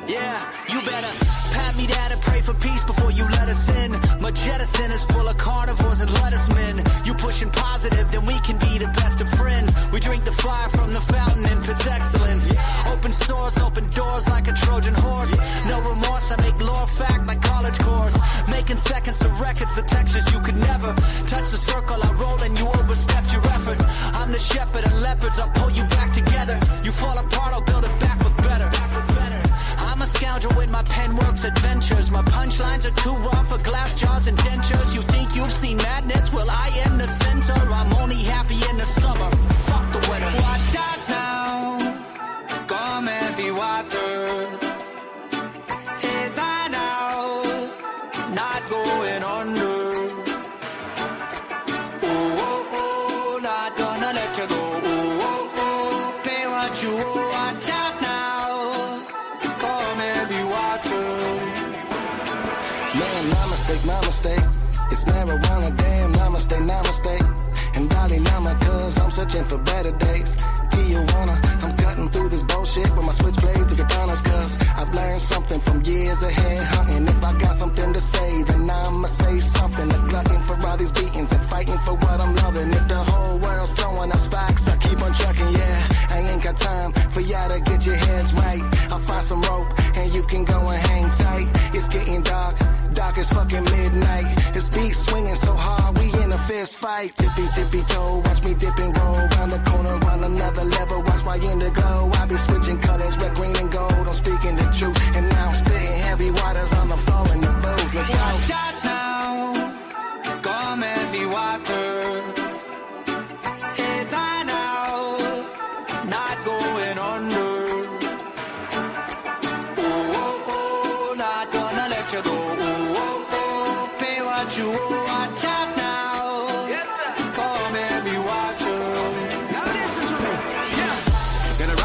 Yeah, you better pat me down and pray for peace before you let us in. My jettison is full of carnivores and lettuce men. You pushing positive, then we can be the best of friends. We drink the fire from the fountain and piss excellence. Open source, open doors like a Trojan horse. No remorse, I make lore fact like college course. Making seconds to records, the textures you could never touch the circle I roll and you overstepped your effort. I'm the shepherd and leopards, I'll pull you back together. You fall apart, I'll build it back with better. I'm a scoundrel with my pen works adventures. My punchlines are too raw for glass jars and dentures. You think you've seen madness? Well, I am the center. I'm only happy in the summer. Fuck the winter. Watch out now. Come heavy water. It's I now. Not going under. Oh, oh, oh. Not gonna let you go. Oh, oh, oh. Pay what you owe. Watch out now. Man, my mistake. It's marijuana, damn, namaste, namaste. And Dalai Lama, cause I'm searching for better days. Tijuana, I'm cutting through this bullshit with my switchblades and katanas, cause I've learned something from years of head hunting. If I got something to say, then I'ma say something. A glutton for all these beatings and fighting for what I'm loving. If the whole world's throwing up sparks, I keep on trucking, yeah. I ain't got time for y'all to get your heads right. I'll find some rope and you can go and hang tight. It's getting dark, dark as fucking midnight. This beat swinging so hard, we in a fist fight. Tippy, tippy toe, watch me dip and roll. Round the corner, run another level, watch my indigo. I be switching colors, red, green, and gold. I'm speaking the truth, and now I'm spitting heavy waters on the floor in the booth. Let's go. Watch out now, come heavy water. It's I now, not going under. Oh, oh, oh, not gonna let you go. Oh, oh, oh, pay what you owe. Watch out now, come heavy water. Now listen to me, yeah. Gonna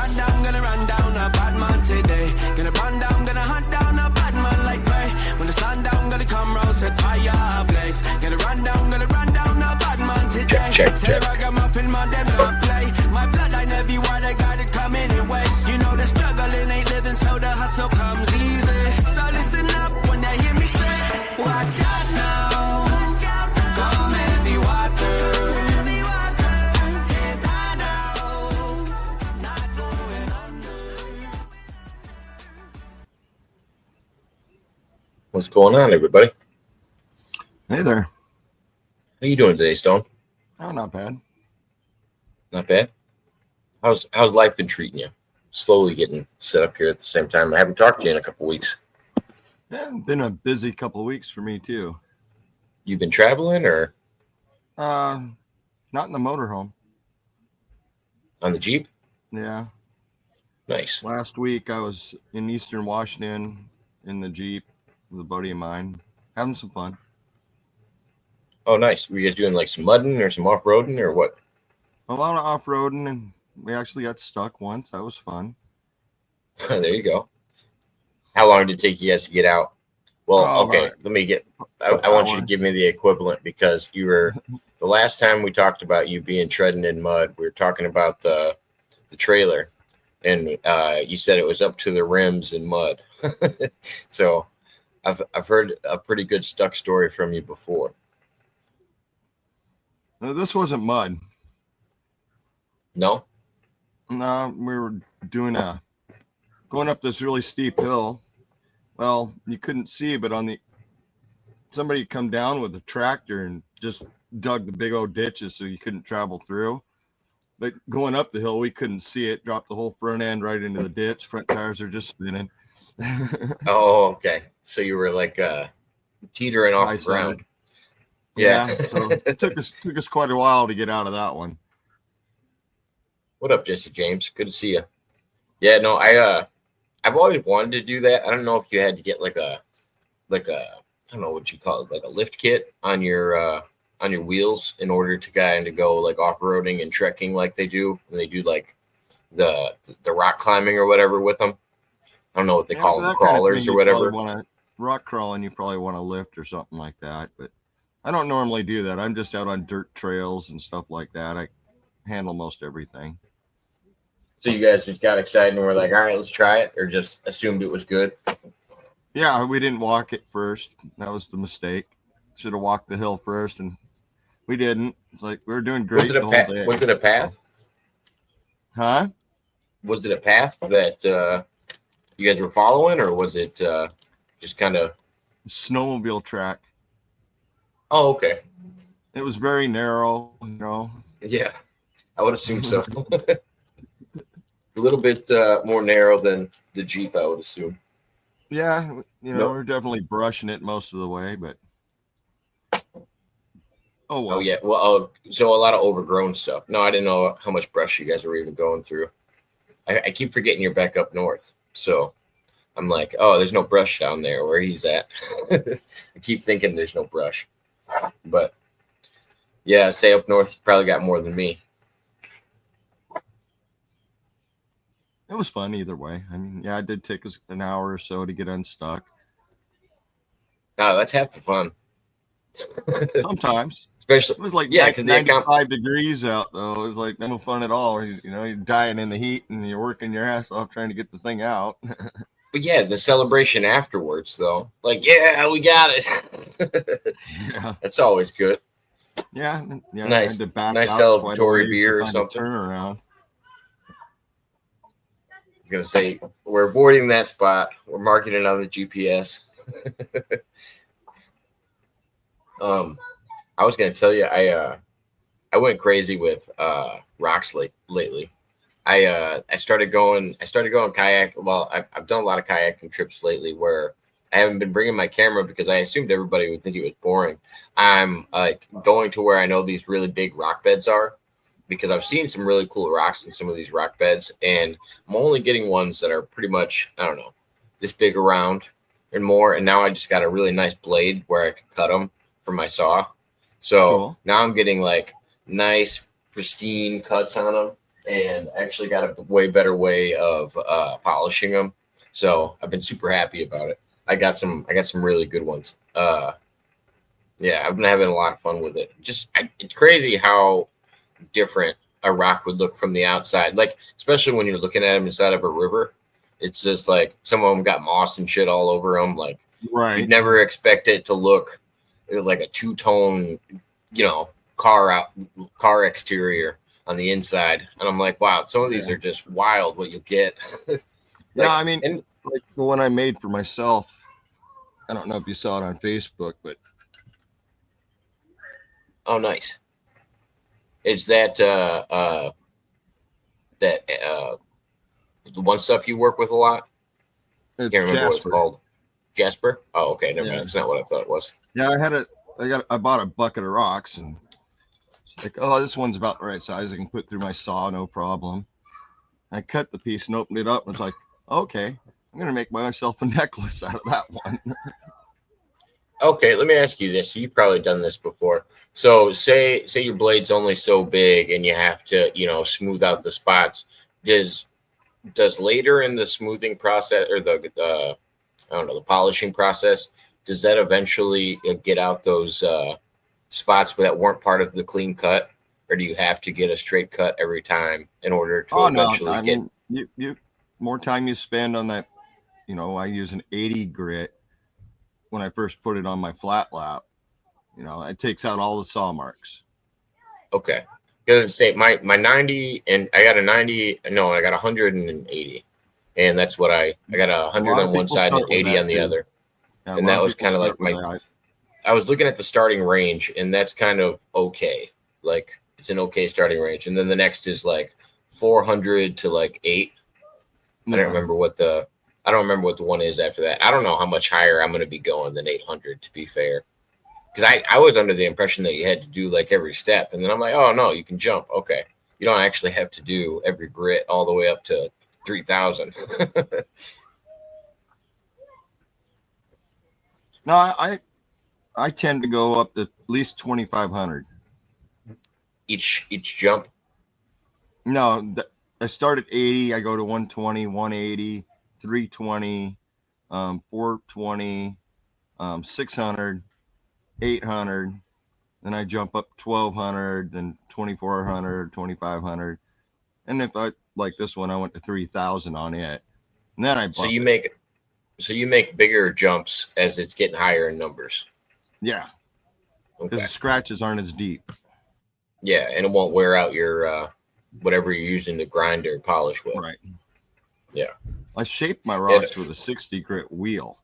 run down a bad man today. Gonna run down, gonna hunt down a bad man like prey. When the sun down, gonna come round, set fire blaze. Gonna run down a bad man today. Check. Ragamuffin man, them not play. My bloodline heavy, why they gotta come anyways. You know the struggling ain't living, so the hustle comes easy. So listen up when they hear me say, watch out now, come heavy water. It's I now, not going under. What's going on, everybody? Hey there. How you doing today, Stone? Oh, not bad. Not bad. How's life been treating you? Slowly getting set up here at the same time. I haven't talked to you in a couple weeks. Yeah, been a busy couple of weeks for me too. You've been traveling or Not in the motorhome. on the Jeep? Yeah. Nice. Last week I was in Eastern Washington in the Jeep with a buddy of mine, having some fun. Oh, nice. Were you guys doing like some mudding or some off-roading or what? A lot of off-roading, and we actually got stuck once. That was fun. There you go. How long did it take you guys to get out? Well, okay, let me get, I want you to give me the equivalent because you were, the last time we talked about you being treading in mud, we were talking about the trailer, and you said it was up to the rims in mud. So I've heard a pretty good stuck story from you before. No, this wasn't mud. No? No, we were going up this really steep hill. Well, you couldn't see, but somebody come down with a tractor and just dug the big old ditches so you couldn't travel through. But going up the hill, we couldn't see it. Dropped the whole front end right into the ditch. Front tires are just spinning. Oh, okay. So you were like teetering off the ground. Yeah. So it took us quite a while to get out of that one. What up, Jesse James? Good to see you. Yeah, no, I've always wanted to do that. I don't know if you had to get like a I don't know what you call it, like a lift kit on your wheels in order to kind of go like off-roading and trekking like they do when they do like the rock climbing or whatever with them. I don't know what they call them, crawlers or whatever. Rock crawling, you probably want to lift or something like that, but I don't normally do that. I'm just out on dirt trails and stuff like that. I handle most everything. So you guys just got excited and were like, all right, let's try it, or just assumed it was good? Yeah, we didn't walk it first. That was the mistake. Should have walked the hill first, and we didn't. It's like we were doing Was great it a the whole day. Was it a path? Huh? Was it a path that you guys were following, or was it just kind of? Snowmobile track. Oh, okay. It was very narrow, you know. Yeah, I would assume so. A little bit more narrow than the Jeep, I would assume. Yeah, you know, Nope. we're definitely brushing it most of the way, but oh well. Oh yeah, well, so a lot of overgrown stuff. No, I didn't know how much brush you guys were even going through. I keep forgetting you're back up north, so I'm like, oh, there's no brush down there where he's at. I keep thinking there's no brush, but yeah, say up north, you probably got more than me. It was fun either way. I mean, yeah, it did take us an hour or so to get unstuck. No, that's half the fun. Sometimes. Especially, It was like yeah, because 95 degrees out, though. It was like no fun at all. You know, you're dying in the heat and you're working your ass off trying to get the thing out. but yeah, the celebration afterwards, though, like, yeah, we got it. Yeah. That's always good. Yeah. Yeah. Nice. I had to back Nice out quite a celebratory ways beer to or find a something. turnaround. I was gonna say we're avoiding that spot. We're marking it on the GPS. I was gonna tell you, I went crazy with rocks lately. I started going kayak. Well, I've done a lot of kayaking trips lately where I haven't been bringing my camera because I assumed everybody would think it was boring. I'm like going to where I know these really big rock beds are, because I've seen some really cool rocks in some of these rock beds, and I'm only getting ones that are pretty much, I don't know, this big around and more. And now I just got a really nice blade where I can cut them for my saw. So Cool. now I'm getting like nice, pristine cuts on them, and actually got a way better way of polishing them. So I've been super happy about it. I got some really good ones. Yeah, I've been having a lot of fun with it. It's crazy how different a rock would look from the outside, like especially when you're looking at them inside of a river. It's just like some of them got moss and shit all over them. Like Right. you'd never expect it to look like a two-tone, you know, car exterior on the inside. And I'm like, wow, some of these are just wild what you get. Yeah, I mean, and like the one I made for myself. I don't know if you saw it on Facebook, but oh, nice. Is that the one stuff you work with a lot? it's Can't remember what it's Jasper. called. Jasper? Oh, okay, never Yeah. mind. That's not what I thought it was. Yeah, I bought a bucket of rocks, and it's like, oh, this one's about the right size. I can put through my saw, no problem. I cut the piece and opened it up, and it's like, okay, I'm gonna make myself a necklace out of that one. Okay, let me ask you this. You've probably done this before. So say your blade's only so big and you have to, you know, smooth out the spots. Does later in the smoothing process, or the I don't know, the polishing process, does that eventually get out those spots that weren't part of the clean cut, or do you have to get a straight cut every time in order to Oh no, eventually I get? mean, you more time you spend on that, you know, I use an 80 grit when I first put it on my flat lap. You know, it takes out all the saw marks. Okay. Because say my 90, and I got a 90. No, I got 180, and that's what I got a 100 lot of on one people side start and with 80 that, on the too. other. Yeah, a And lot that was people kind of start like with that. I was looking at the starting range, and that's kind of okay. Like it's an okay starting range, and then the next is like 400 to like 8. I Yeah. don't remember what the one is after that. I don't know how much higher I'm going to be going than 800, to be fair. Because I was under the impression that you had to do like every step, and then I'm like, oh no, you can jump. Okay, you don't actually have to do every grit all the way up to 3,000. No, I tend to go up to at least 2,500. each jump. No, I start at 80. I go to 120, 180, 320, 420, 600, 800. Then I jump up 1,200, then 2,400, 2,500. And if I like this one, I went to 3,000 on it, and then I bumped So you make bigger jumps as it's getting higher in numbers. yeah, because Okay. the scratches aren't as deep. Yeah, and it won't wear out your whatever you're using to grind or polish with. Right. Yeah. I shaped my rocks with a 60 grit wheel.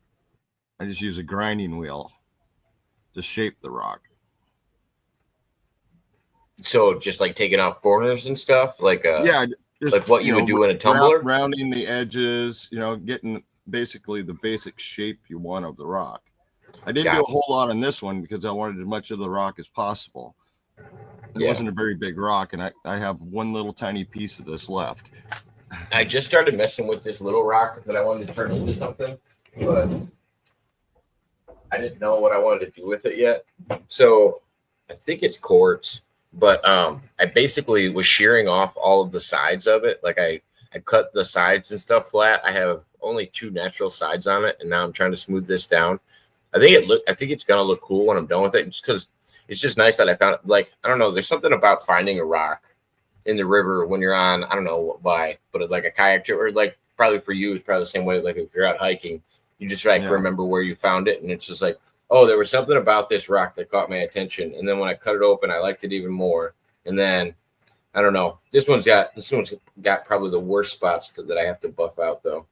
I just use a grinding wheel to shape the rock. So just like taking off corners and stuff, like Yeah, just, like what you would do in a tumbler? rounding the edges, getting basically the basic shape you want of the rock. I didn't do a whole lot on this one because I wanted as much of the rock as possible. It wasn't a very big rock, and I have one little tiny piece of this left. I just started messing with this little rock that I wanted to turn into something, but I didn't know what I wanted to do with it yet. So I think it's quartz, but I basically was shearing off all of the sides of it. Like I cut the sides and stuff flat. I have only 2 natural sides on it, and now I'm trying to smooth this down. I think it's gonna look cool when I'm done with it, just because it's just nice that I found it. Like, I don't know, there's something about finding a rock in the river when you're on, I don't know why, but it's like a kayak trip, or like probably for you, it's probably the same way. Like if you're out hiking, you just remember where you found it, and it's just like, oh, there was something about this rock that caught my attention, and then when I cut it open, I liked it even more. And then I don't know, this one's got probably the worst spots that I have to buff out though.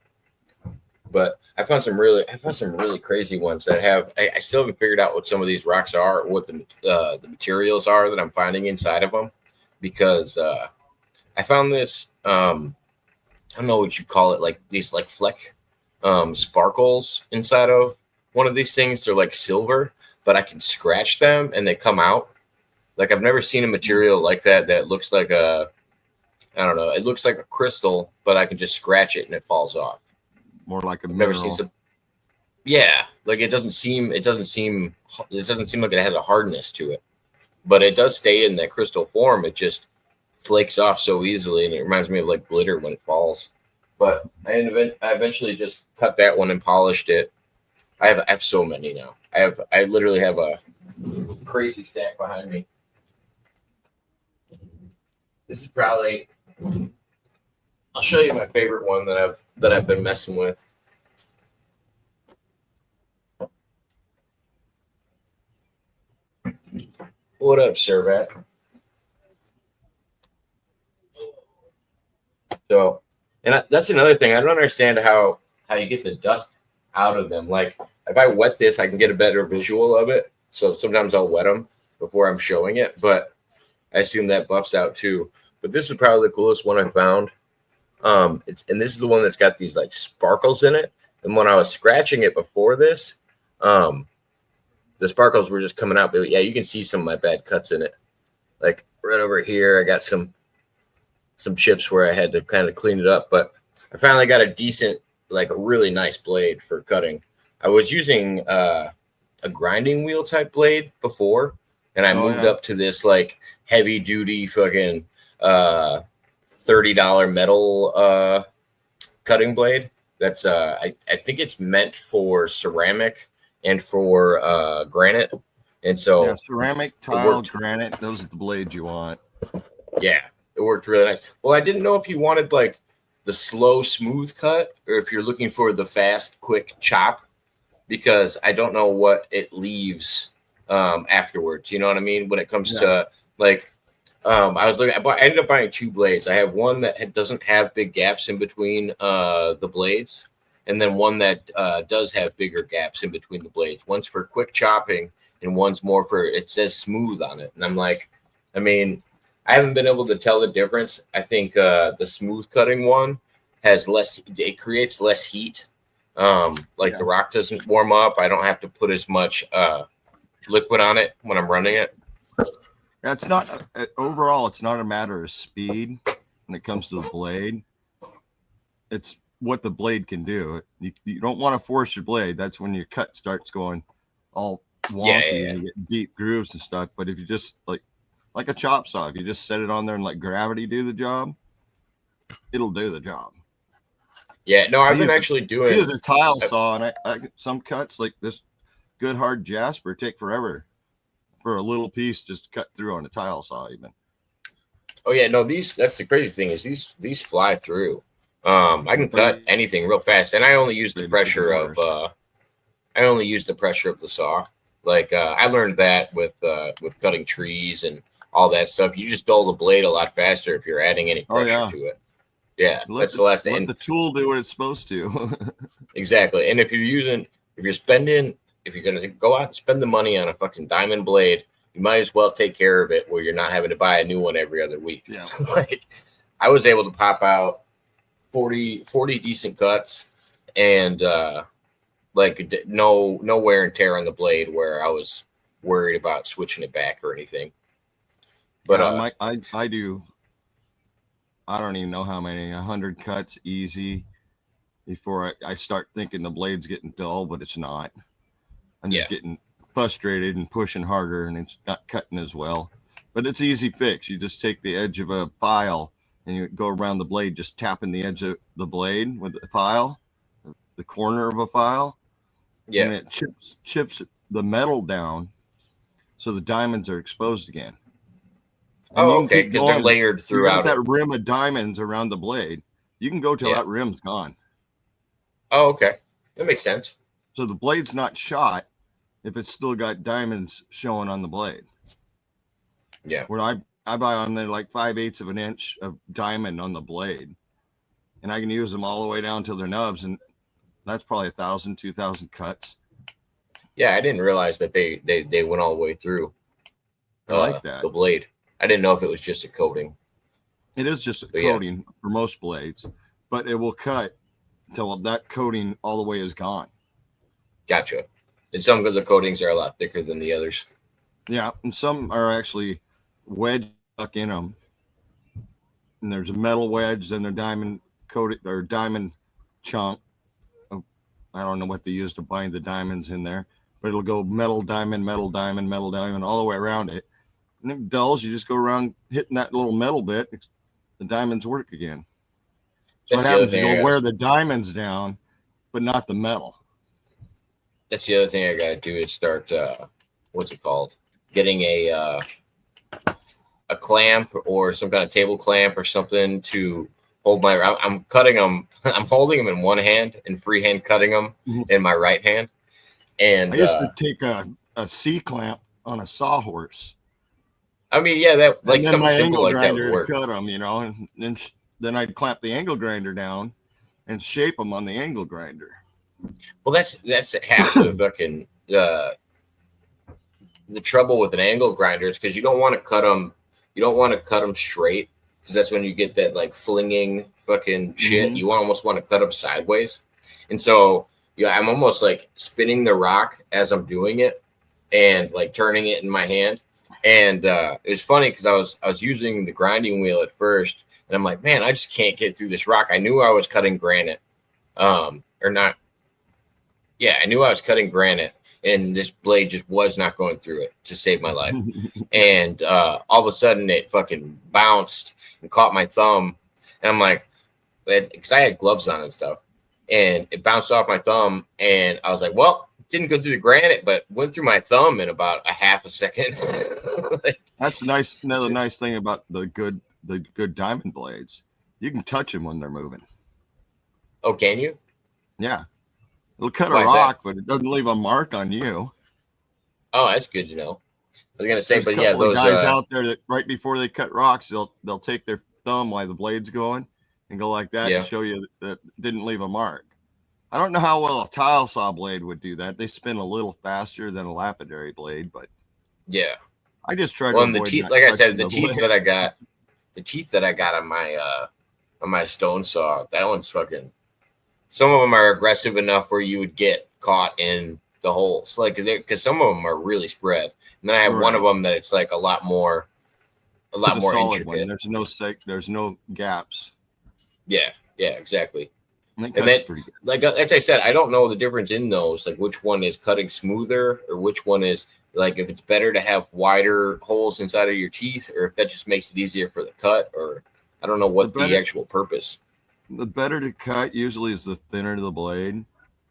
But I found some really crazy ones that I still haven't figured out what some of these rocks are, or what the materials are that I'm finding inside of them, because I found this I don't know what you call it, like these like fleck sparkles inside of one of these things. They're like silver, but I can scratch them and they come out. Like I've never seen a material like that looks like I don't know, it looks like a crystal, but I can just scratch it and it falls off. More like a I've mineral. never seen some. Yeah, like it doesn't seem like it has a hardness to it, but it does stay in that crystal form. It just flakes off so easily, and it reminds me of like glitter when it falls. But I eventually just cut that one and polished it. I have so many now. I literally have a crazy stack behind me. This is probably. I'll show you my favorite one that I've been messing with. What up, Servat? So, and that's another thing. I don't understand how you get the dust out of them. Like, if I wet this, I can get a better visual of it. So sometimes I'll wet them before I'm showing it, but I assume that buffs out too. But this is probably the coolest one I found. And this is the one that's got these like sparkles in it. And when I was scratching it before this, the sparkles were just coming out. But yeah, you can see some of my bad cuts in it. Like right over here, I got some chips where I had to kind of clean it up. But I finally got a decent, like a really nice blade for cutting. I was using a grinding wheel type blade before, and I moved up to this like heavy duty fucking $30 metal cutting blade. That's I think it's meant for ceramic and for granite. And so ceramic, tile, granite, those are the blades you want. Yeah, it worked really nice. Well, I didn't know if you wanted like the slow, smooth cut, or if you're looking for the fast, quick chop, because I don't know what it leaves afterwards. You know what I mean? When it comes to like, I ended up buying 2 blades. I have one that doesn't have big gaps in between the blades, and then one that does have bigger gaps in between the blades. One's for quick chopping, and one's more for, it says smooth on it. And I'm like, I mean, I haven't been able to tell the difference. I think the smooth cutting one has it creates less heat. The rock doesn't warm up. I don't have to put as much liquid on it when I'm running it. It's not overall. It's not a matter of speed when it comes to the blade. It's what the blade can do. You don't want to force your blade. That's when your cut starts going all wonky and you get deep grooves and stuff. But if you just like a chop saw, if you just set it on there and let gravity do the job, it'll do the job. Yeah, no, I've been actually doing. I use a tile saw, and I some cuts like this good hard jasper take forever for a little piece just cut through on a tile saw even. Oh yeah, no, that's the crazy thing is these fly through. I can cut anything real fast, and I only use the pressure of the saw. Like I learned that with cutting trees and all that stuff. You just dull the blade a lot faster if you're adding any pressure to it. Yeah, that's the last thing. Let the tool do what it's supposed to. Exactly. And if you're going to go out and spend the money on a fucking diamond blade, you might as well take care of it where you're not having to buy a new one every other week. Yeah. Like I was able to pop out 40 decent cuts and like no wear and tear on the blade where I was worried about switching it back or anything. But I do. I don't even know how many, 100 cuts easy before I start thinking the blade's getting dull, but it's not. I'm just getting frustrated and pushing harder, and it's not cutting as well. But it's easy fix. You just take the edge of a file and you go around the blade, just tapping the edge of the blade with the file, the corner of a file. Yeah. And it chips the metal down so the diamonds are exposed again. And okay, because they're layered throughout. You got that rim of diamonds around the blade. You can go till that rim's gone. Oh, okay. That makes sense. So the blade's not shot if it's still got diamonds showing on the blade. Yeah. Where I buy on there like 5/8 of an inch of diamond on the blade, and I can use them all the way down to their nubs, and that's probably 1,000, 2,000 cuts. Yeah, I didn't realize that they went all the way through. I like that. The blade. I didn't know if it was just a coating. It is just a coating for most blades, but it will cut until that coating all the way is gone. Gotcha. And some of the coatings are a lot thicker than the others. Yeah, and some are actually wedged stuck in them. And there's a metal wedge, then a diamond coated or diamond chunk. I don't know what they use to bind the diamonds in there, but it'll go metal, diamond, metal, diamond, metal, diamond all the way around it. And if it dulls, you just go around hitting that little metal bit, the diamonds work again. So what happens is you'll wear the diamonds down, but not the metal. That's the other thing I got to do is start, what's it called? Getting a clamp or some kind of table clamp or something to hold I'm cutting them. I'm holding them in one hand and freehand cutting them in my right hand. And I used to take a C-clamp on a sawhorse. I mean, yeah, that like something simple like that would work. Cut them, and then I'd clamp the angle grinder down and shape them on the angle grinder. Well, that's half the fucking the trouble with an angle grinder is because you don't want to cut them. You don't want to cut them straight because that's when you get that like flinging fucking shit. You almost want to cut them sideways, and so I'm almost like spinning the rock as I'm doing it and like turning it in my hand. And it was funny because I was using the grinding wheel at first, and I'm like, man, I just can't get through this rock. I knew I was cutting granite, or not. Yeah, I knew I was cutting granite, and this blade just was not going through it to save my life. And all of a sudden, it fucking bounced and caught my thumb, and I'm like, because I had gloves on and stuff, and it bounced off my thumb, and I was like, well. Didn't go through the granite, but went through my thumb in about a half a second. That's nice. Another nice thing about the good diamond blades, you can touch them when they're moving. Oh, can you? Yeah, it'll cut a rock, but it doesn't leave a mark on you. Oh, that's good to know. I was gonna say, There's but yeah, those guys out there that right before they cut rocks, they'll take their thumb while the blade's going and go like that and show you that didn't leave a mark. I don't know how well a tile saw blade would do that. They spin a little faster than a lapidary blade, but yeah, I just tried to avoid the teeth. Like I said, the teeth that I got on my stone saw, that one's fucking. Some of them are aggressive enough where you would get caught in the holes, like because some of them are really spread. And then I have one of them that it's like a lot more intricate. One. There's no gaps. Yeah, exactly. And then, pretty good. Like as I said, I don't know the difference in those, like which one is cutting smoother or which one is like if it's better to have wider holes inside of your teeth or if that just makes it easier for the cut, or I don't know what the actual purpose. The better to cut usually is the thinner the blade.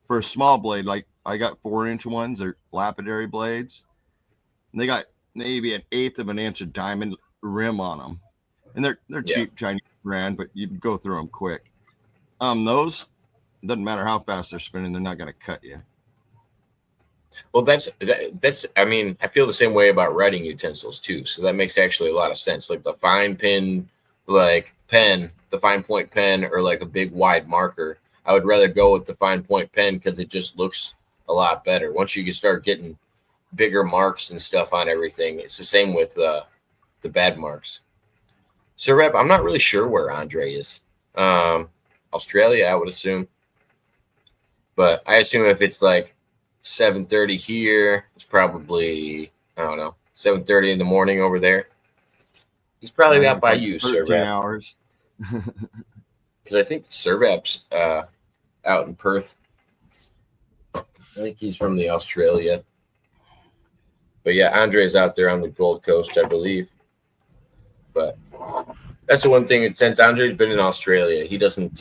For a small blade, like I got 4-inch ones, they're lapidary blades. And they got maybe 1/8 of an inch of diamond rim on them. and they're Yeah. cheap Chinese brand, but you go through them quick. Those doesn't matter how fast they're spinning, they're not going to cut you. Well, that's. I mean, I feel the same way about writing utensils too. So that makes actually a lot of sense. Like the fine pin, like pen, the fine point pen, or like a big wide marker. I would rather go with the fine point pen because it just looks a lot better. Once you can start getting bigger marks and stuff on everything, it's the same with the bad marks. So, Rep, I'm not really sure where Andre is. Australia, I would assume. But I assume if it's like 7:30 here, it's probably, I don't know, 7:30 in the morning over there. He's probably out by you, 13 Sir hours. Because I think Servap's out in Perth. I think he's from the Australia. But yeah, Andre's out there on the Gold Coast, I believe. But that's the one thing. Since Andre's been in Australia, he doesn't.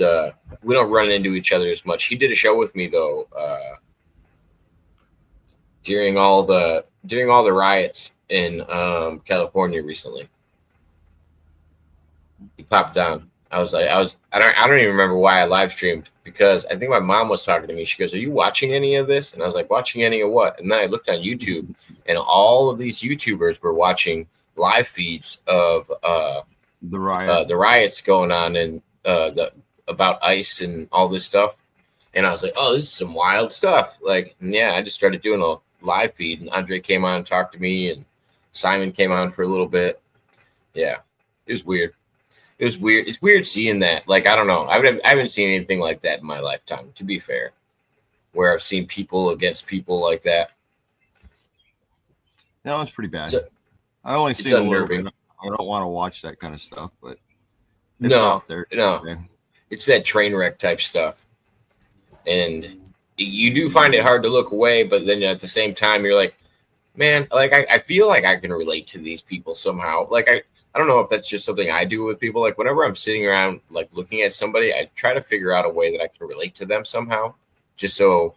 We don't run into each other as much. He did a show with me though during all the riots in California recently. He popped down. I don't even remember why I live streamed, because I think my mom was talking to me. She goes, "Are you watching any of this?" And I was like, "Watching any of what?" And then I looked on YouTube, and all of these YouTubers were watching live feeds of The riot. the riots going on and about ICE and all this stuff. And I was like, "Oh, this is some wild stuff." Like, yeah, I just started doing a live feed, and Andre came on and talked to me, and Simon came on for a little bit. Yeah, it was weird. It was weird. It's weird seeing that. Like, I don't know. I haven't seen anything like that in my lifetime, to be fair, where I've seen people against people like that. No, it's pretty bad. So, I only it's see a little unnerving. bit. I don't want to watch that kind of stuff, but it's No, out there. no. Yeah. It's that train wreck type stuff. And you do find it hard to look away, but then at the same time, you're like, man, like I feel like I can relate to these people somehow. Like I don't know if that's just something I do with people. Like whenever I'm sitting around like looking at somebody, I try to figure out a way that I can relate to them somehow. Just so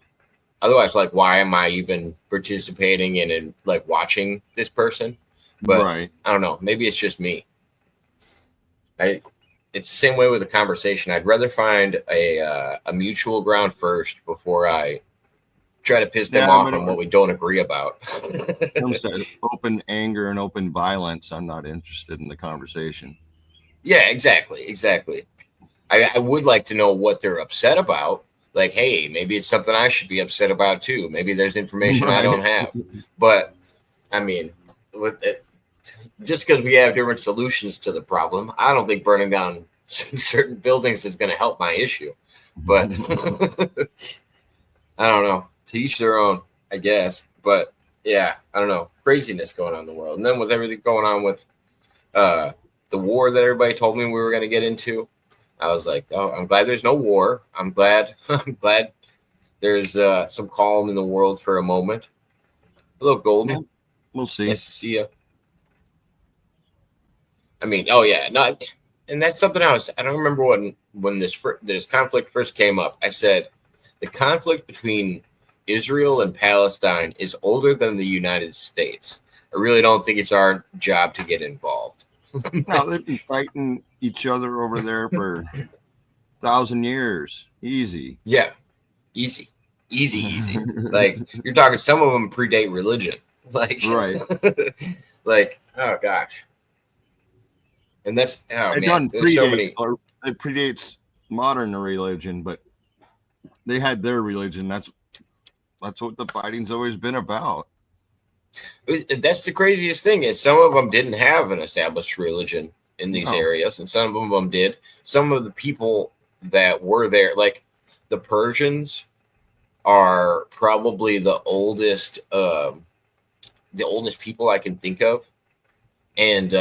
otherwise, like, why am I even participating in like watching this person? But Right. I don't know. Maybe it's just me. It's the same way with a conversation. I'd rather find a mutual ground first before I try to piss them Yeah, off but on what we don't agree about. When it comes to open anger and open violence, I'm not interested in the conversation. Yeah, exactly. I would like to know what they're upset about. Like, hey, maybe it's something I should be upset about too. Maybe there's information I don't have. But I mean, with it, just because we have different solutions to the problem, I don't think burning down certain buildings is going to help my issue. But I don't know. To each their own, I guess. But yeah, I don't know. Craziness going on in the world. And then with everything going on with the war that everybody told me we were going to get into, I was like, oh, I'm glad there's no war. I'm glad there's some calm in the world for a moment. Hello, Golden. Yeah, we'll see. Nice to see you. I mean, oh yeah, no, and that's something else. I don't remember when this conflict first came up. I said the conflict between Israel and Palestine is older than the United States. I really don't think it's our job to get involved. No, they've been fighting each other over there for 1,000 years. Easy. Yeah, easy. Like you're talking, some of them predate religion. Like, Right. like, oh gosh. And that's It man, doesn't there's so predate, many. or it predates modern religion, but they had their religion. That's what the fighting's always been about. That's the craziest thing is some of them didn't have an established religion in these No. areas, and some of them did. Some of the people that were there, like the Persians, are probably the oldest people I can think of, and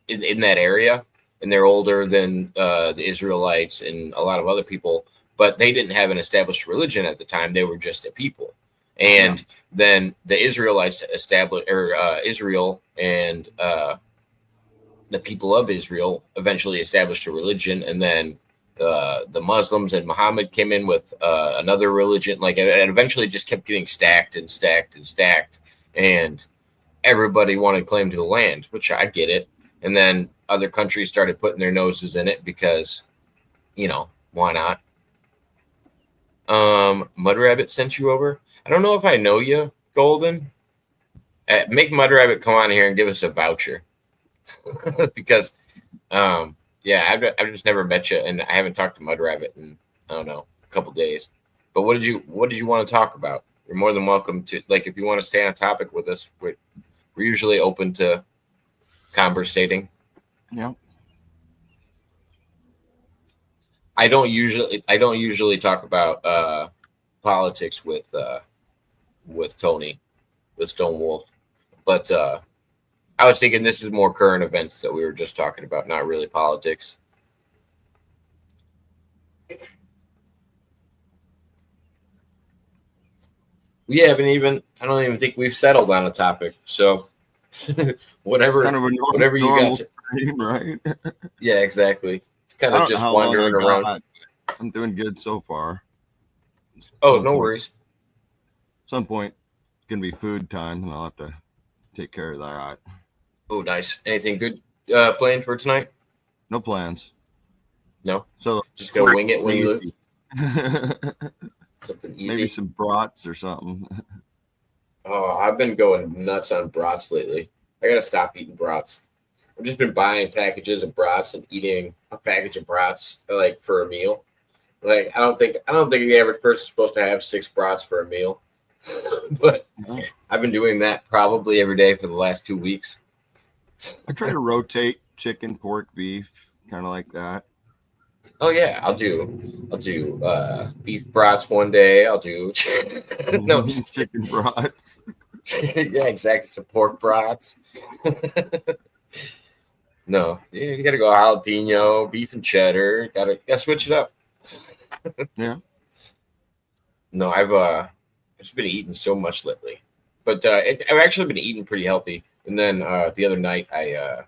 in that area, and they're older than the Israelites and a lot of other people, but they didn't have an established religion at the time. They were just a people. And then the Israelites established, or Israel and the people of Israel eventually established a religion. And then the Muslims and Muhammad came in with another religion. Like it eventually just kept getting stacked. And everybody wanted claim to the land, which I get it. And then other countries started putting their noses in it because, you know, why not? Mud Rabbit sent you over. I don't know if I know you, Golden. Make Mud Rabbit come on here and give us a voucher because, yeah, I've just never met you, and I haven't talked to Mud Rabbit in, I don't know, a couple days. But what did you want to talk about? You're more than welcome to, like, if you want to stay on topic with us, we're usually open to conversating. Yeah. I don't usually talk about politics with Tony, with Stone Wolf, but I was thinking this is more current events that we were just talking about, not really politics. We haven't even, I don't even think we've settled on a topic. So whatever, Kind of a whatever you normal got. stream, right? Yeah, exactly. It's kind I of don't know just how long wandering I around. got. I'm doing good so far. Oh, no worries. Some point, it's gonna be food time, and I'll have to take care of that. Oh, nice. Anything good planned for tonight? No plans. No. So Just go wing it when you live. easy. Something easy. Maybe some brats or something. Oh, I've been going nuts on brats lately. I gotta stop eating brats. I've just been buying packages of brats and eating a package of brats like for a meal. Like I don't think the average person's supposed to have 6 brats for a meal. But I've been doing that probably every day for the last 2 weeks. I try to rotate chicken, pork, beef, kind of like that. Oh yeah, I'll do beef brats one day. I'll do no Chicken brats. yeah, exactly. Some pork brats. No, you gotta go jalapeno, beef and cheddar. Gotta switch it up. Yeah. No, I've just been eating so much lately, but I've actually been eating pretty healthy. And then the other night, I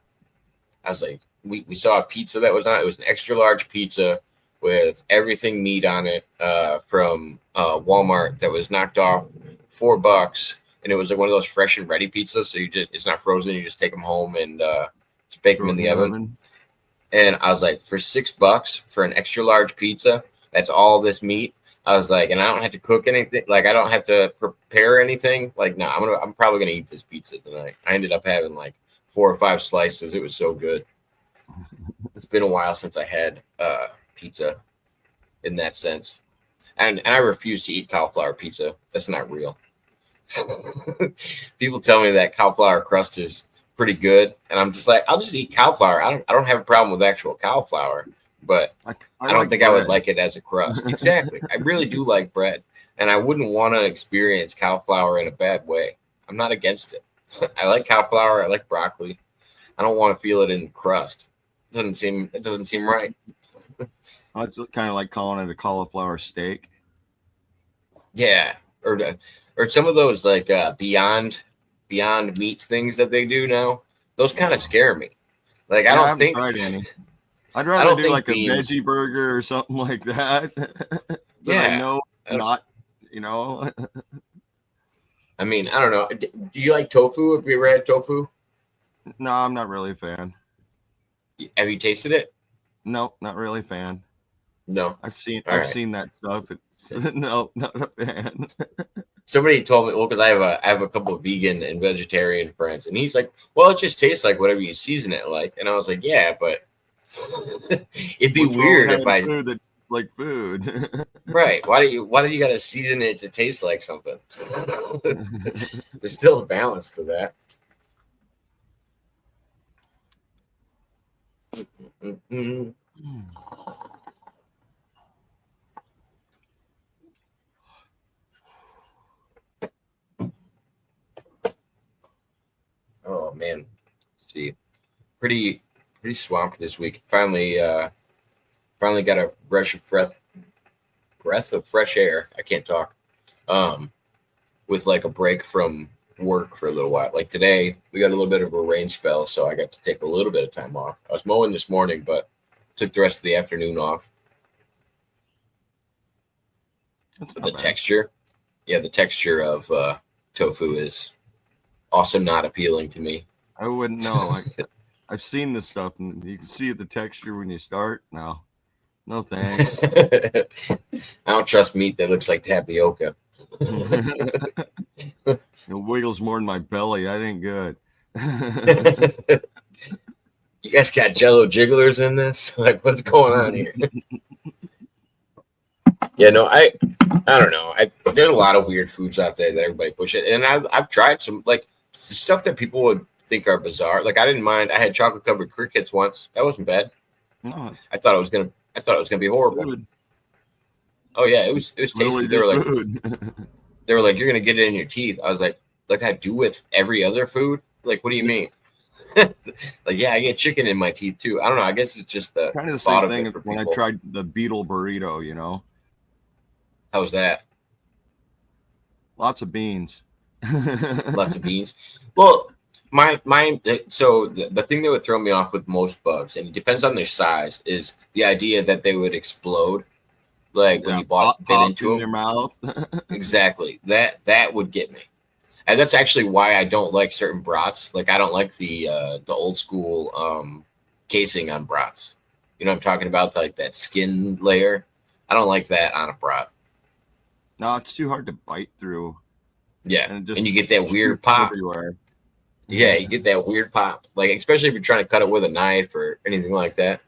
was like, we saw a pizza that was on. It was an extra large pizza with everything meat on it from Walmart that was knocked off $4, and it was like one of those fresh and ready pizzas. So it's not frozen. You just take them home and just bake them in the oven. And I was like, for $6 for an extra large pizza, that's all this meat. I was like, and I don't have to cook anything. Like I don't have to prepare anything. Like, no, I'm probably gonna eat this pizza tonight. I ended up having like 4 or 5 slices. It was so good. It's been a while since I had pizza in that sense. And I refuse to eat cauliflower pizza. That's not real. People tell me that cauliflower crust is pretty good, and I'm just like, I'll just eat cauliflower. I don't have a problem with actual cauliflower, but I don't think I would like it as a crust. Exactly. I really do like bread, and I wouldn't want to experience cauliflower in a bad way. I'm not against it. I like cauliflower. I like broccoli. I don't want to feel it in crust. It doesn't seem right. It's kind of like calling it a cauliflower steak. Yeah, or some of those like beyond meat things that they do now. Those kind of scare me. Like I haven't tried any. I'd rather do like a veggie burger or something like that. Yeah, I know not. You know. I mean, I don't know. Do you like tofu? Have you ever had tofu? No, I'm not really a fan. Have you tasted it? No, not really a fan. No, I've seen that stuff. No, not a fan. Somebody told me, well, because I have a couple of vegan and vegetarian friends, and he's like, well, it just tastes like whatever you season it like. And I was like, yeah, but it'd be weird if I food that like food. Right. Why do you got to season it to taste like something? There's still a balance to that. Mm-hmm. Oh man, let's see, pretty swamped this week. Finally got a breath of fresh air. I can't talk. With like a break from work for a little while. Like today, we got a little bit of a rain spell, so I got to take a little bit of time off. I was mowing this morning, but took the rest of the afternoon off. The texture of tofu is also not appealing to me. I wouldn't know. I've seen this stuff, and you can see the texture when you start. No thanks. I don't trust meat that looks like tapioca. It wiggles more in my belly. That ain't good. You guys got Jello jigglers in this? Like, what's going on here? Yeah, no, I don't know. There's a lot of weird foods out there that everybody pushes, and I've tried some like stuff that people would think are bizarre. Like I didn't mind. I had chocolate covered crickets once. That wasn't bad. No, I thought it was gonna be horrible. food. Oh yeah, it was tasty. Literally They were like, food. you're gonna get it in your teeth. I was like I do with every other food. Like, what do you mean? Like, yeah, I get chicken in my teeth too. I don't know. I guess it's just the Kind of the thought same of thing it for when I people. tried the beetle burrito. How's that? Lots of beans. Lots of beans. Well, so the thing that would throw me off with most bugs, and it depends on their size, is the idea that they would explode, like when you bit into in them. your mouth. Exactly. That would get me. And that's actually why I don't like certain brats. Like I don't like the old school casing on brats. You know what I'm talking about? Like that skin layer. I don't like that on a brat. No, it's too hard to bite through. Yeah. And And you get that weird shoots pop. everywhere. Yeah, you get that weird pop. Like especially if you're trying to cut it with a knife or anything like that.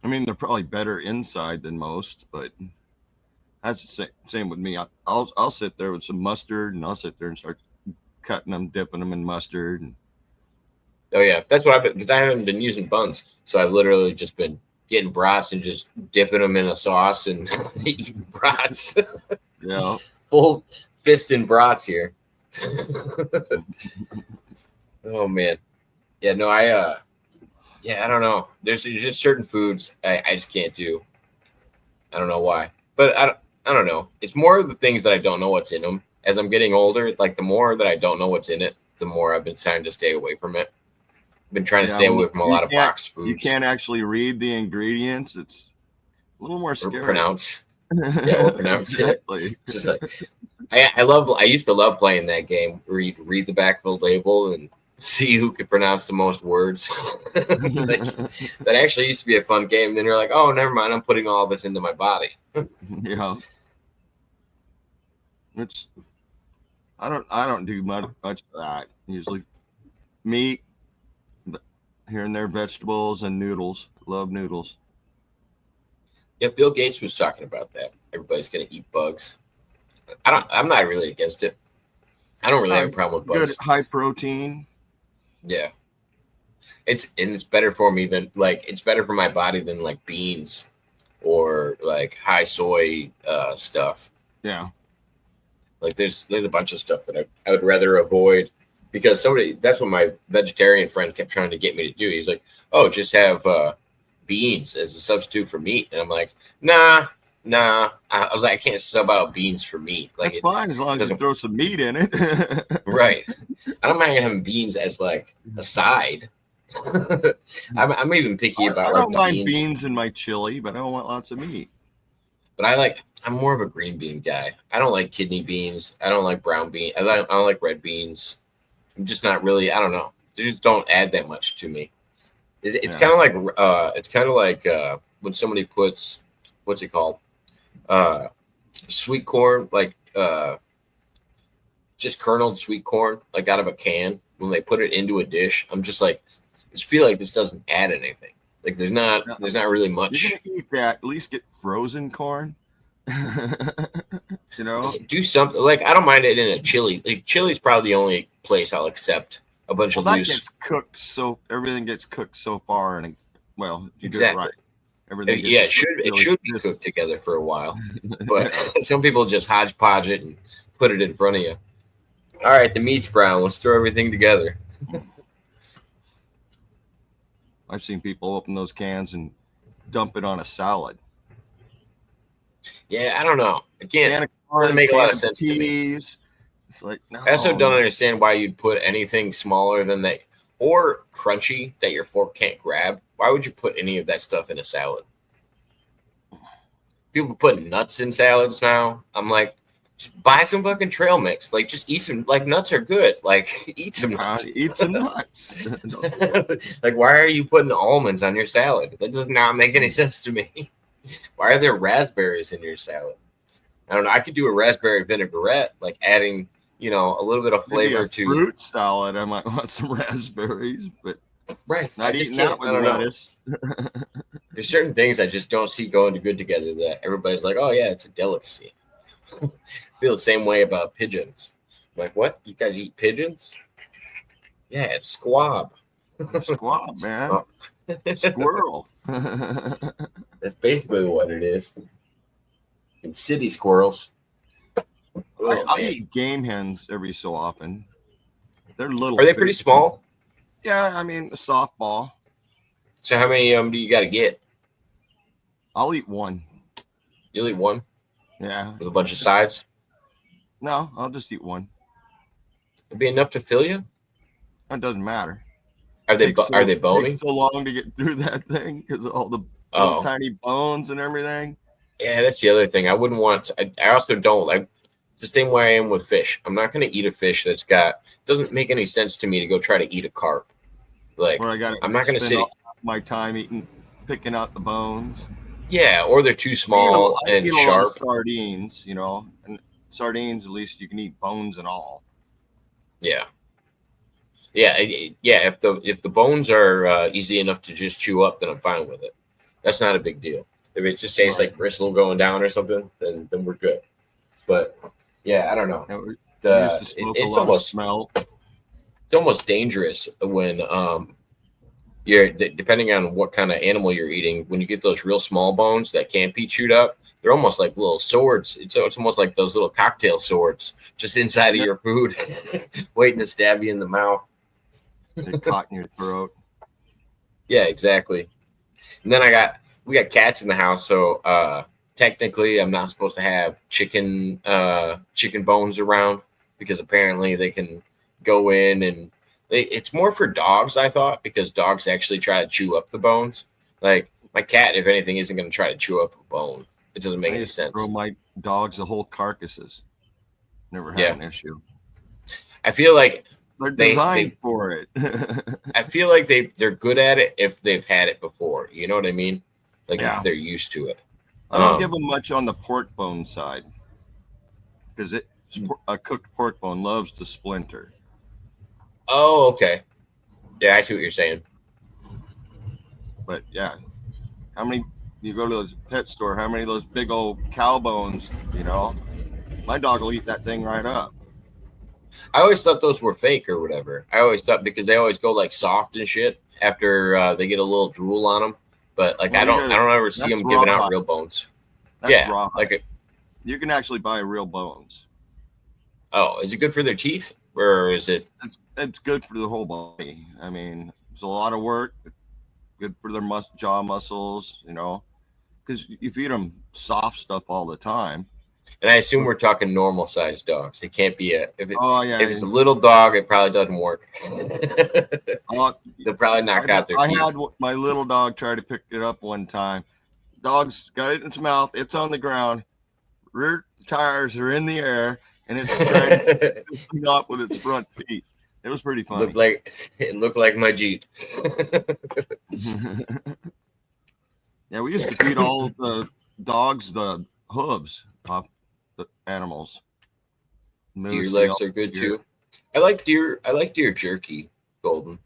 I mean, they're probably better inside than most, but that's the same with me. I'll sit there with some mustard, and I'll sit there and start cutting them, dipping them in mustard. And Oh yeah, that's what I've been, because I haven't been using buns, so I've literally just been getting brats and just dipping them in a sauce and eating brats. yeah, Full fist in brats here. Oh man, yeah, no, I don't know. There's just certain foods I just can't do. I don't know why, but I don't know. It's more of the things that I don't know what's in them. As I'm getting older, like the more that I don't know what's in it, the more I've been trying to stay away from it. Been trying to stay away from a lot of boxed foods. You can't actually read the ingredients. It's a little more Or scary. pronounce. Yeah, or pronounce exactly. it. Just like I used to love playing that game where you'd read the back of the label and see who could pronounce the most words. That actually used to be a fun game. Then you're like, oh, never mind. I'm putting all this into my body. Yeah. Which I don't do much of that. Usually meat, here and there vegetables and noodles. Love noodles. Yeah, Bill Gates was talking about that. Everybody's gonna eat bugs. I'm not really against it. I don't really have a problem with bugs. Good high protein. Yeah. It's better for me than it's better for my body than like beans or like high soy stuff. Yeah. Like there's a bunch of stuff that I would rather avoid because that's what my vegetarian friend kept trying to get me to do. He's like, oh, just have beans as a substitute for meat. And I'm like, nah. I was like, I can't sub out beans for meat. Like that's fine as long as you throw some meat in it. Right. I don't mind having beans as like a side. I'm even picky about I don't like mind beans in my chili, but I don't want lots of meat. But I'm more of a green bean guy. I don't like kidney beans. I don't like brown beans. I don't like red beans. I'm just not really. I don't know. They just don't add that much to me. It's kind of like when somebody puts what's it called, sweet corn, like just kerneled sweet corn, like out of a can. When they put it into a dish, I'm just like, I just feel like this doesn't add anything. Like there's not really much. You're gonna eat that. At least get frozen corn. Do something like I don't mind it in a chili. Like chili's probably the only place I'll accept a bunch of loose. Gets cooked, so everything gets cooked so far, and if you do it right, everything. It should be cooked together for a while, but some people just hodgepodge it and put it in front of you. All right, the meat's brown. Let's throw everything together. I've seen people open those cans and dump it on a salad. Yeah, I don't know. Again, it doesn't make a lot of sense to me. It's like, no. I also don't understand why you'd put anything smaller than that or crunchy that your fork can't grab. Why would you put any of that stuff in a salad? People put nuts in salads now. I'm like, Just buy some fucking trail mix. Like, just eat some. Like, nuts are good. Like, eat some nuts. Eat some nuts. Like, why are you putting almonds on your salad? That does not make any sense to me. Why are there raspberries in your salad? I don't know. I could do a raspberry vinaigrette, like adding, you know, a little bit of flavor Maybe a to fruit salad. I might want some raspberries, but right. not eating that with lettuce. There's certain things I just don't see going good together that everybody's like, oh yeah, it's a delicacy. Feel the same way about pigeons. I'm like, what? You guys eat pigeons? Yeah, it's squab. Squab, man. Oh. Squirrel. That's basically what it is. And city squirrels. I eat game hens every so often. They're little. Are they pretty small? Yeah, I mean, a softball. So how many do you got to get? I'll eat one. You'll eat one Yeah. with a bunch of sides? No, I'll just eat one. It'd be enough to fill you? It doesn't matter. Are they boning? It takes so long to get through that thing because of all the little tiny bones and everything. Yeah, that's the other thing. I wouldn't want to, I also don't like it's the same way I am with fish. I'm not going to eat a fish that's got doesn't make any sense to me to go try to eat a carp. Like I'm not going to sit my time picking out the bones. Yeah, or they're too small and I eat sharp. A lot of sardines, you know, and sardines at least you can eat bones and all. Yeah. If the bones are easy enough to just chew up, then I'm fine with it. That's not a big deal. If it just tastes like gristle going down or something, then we're good. But yeah, I don't know. It's almost dangerous when you're depending on what kind of animal you're eating. When you get those real small bones that can't be chewed up, they're almost like little swords. It's almost like those little cocktail swords just inside of your food, waiting to stab you in the mouth. They're caught in your throat. Yeah, exactly. And then we got cats in the house, so technically I'm not supposed to have chicken bones around because apparently they can go in and it's more for dogs, I thought, because dogs actually try to chew up the bones. Like my cat, if anything, isn't going to try to chew up a bone. It doesn't make any sense. Throw my dogs the whole carcasses. Never had an issue. I feel like they're designed for it. I feel like they're good at it if they've had it before. You know what I mean? Like if they're used to it. I don't give them much on the pork bone side because a cooked pork bone loves to splinter. Oh, okay. Yeah, I see what you're saying. But yeah, how many you go to the pet store? How many of those big old cow bones? You know, my dog will eat that thing right up. I always thought those were fake or whatever. I always thought because they always go like soft and shit after they get a little drool on them. But like I don't ever see them giving out real bones. That's raw. You can actually buy real bones. Oh, is it good for their teeth or is it? It's good for the whole body. I mean, it's a lot of work. Good for their jaw muscles, you know, because you feed them soft stuff all the time. And I assume we're talking normal sized dogs. It can't be if it's a little dog, it probably doesn't work. They'll probably knock out their teeth. I had my little dog try to pick it up one time. Dog's got it in its mouth. It's on the ground. Rear tires are in the air, and it's trying to pick up with its front feet. It was pretty funny. It looked like my Jeep. Yeah, we used to feed all the dogs the hooves off the animals. Deer legs are good too. I like deer jerky, Golden.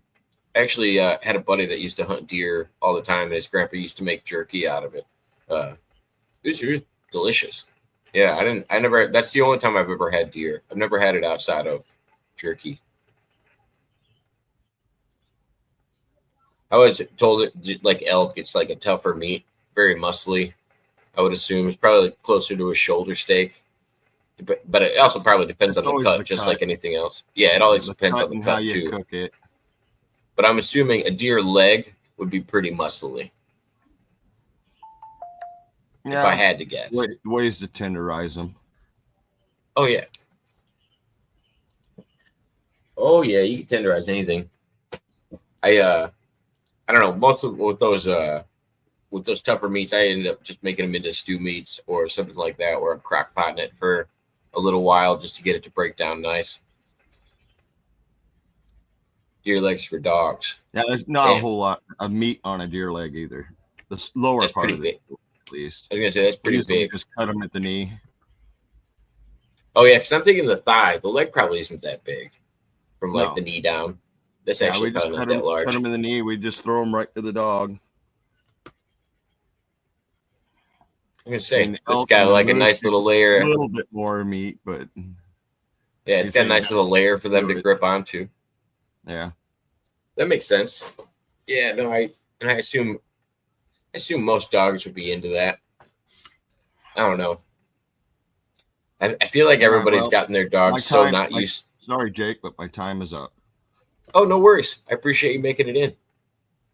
I actually had a buddy that used to hunt deer all the time, and his grandpa used to make jerky out of it. It was delicious. Yeah, that's the only time I've ever had deer. I've never had it outside of jerky. I was told it like elk, it's like a tougher meat, very muscly. I would assume it's probably closer to a shoulder steak, but it also probably depends on the cut, just like anything else. Yeah, it always depends on the cut too. Cook it. But I'm assuming a deer leg would be pretty muscly. Yeah, if I had to guess. Ways to tenderize them. Oh yeah. Oh yeah, you can tenderize anything. I don't know. Most of with those tougher meats, I ended up just making them into stew meats or something like that, or I'm crock potting it for a little while just to get it to break down nice. Deer legs for dogs. Yeah, there's not Damn. a whole lot of meat on a deer leg either. The lower That's part pretty of big. it, at least. I was gonna say that's We pretty usually big. just cut them at the knee. Oh yeah, because I'm thinking the thigh. The leg probably isn't that big from like No. the knee down. That's Yeah, actually we just probably cut not that large. them in the knee. We just throw them right to the dog. I'm gonna say And it's elk got and like a moose nice get little A layer. little bit more meat, but Yeah, they it's got a say nice little layer for them to do it. grip onto. yeah. That makes sense. Yeah, no, I assume most dogs would be into that. I don't know. I feel like Yeah, everybody's well, gotten their my dogs so time- not my- used. Sorry, Jake, but my time is up. Oh, no worries. I appreciate you making it in.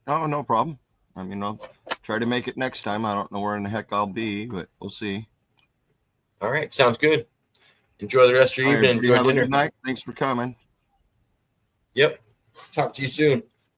Oh, no problem. I mean, I'll try to make it next time. I don't know where in the heck I'll be, but we'll see. All right, sounds good. Enjoy the rest of your All right, evening. everybody Enjoy have a dinner. good night. Thanks for coming. Yep. Talk to you soon.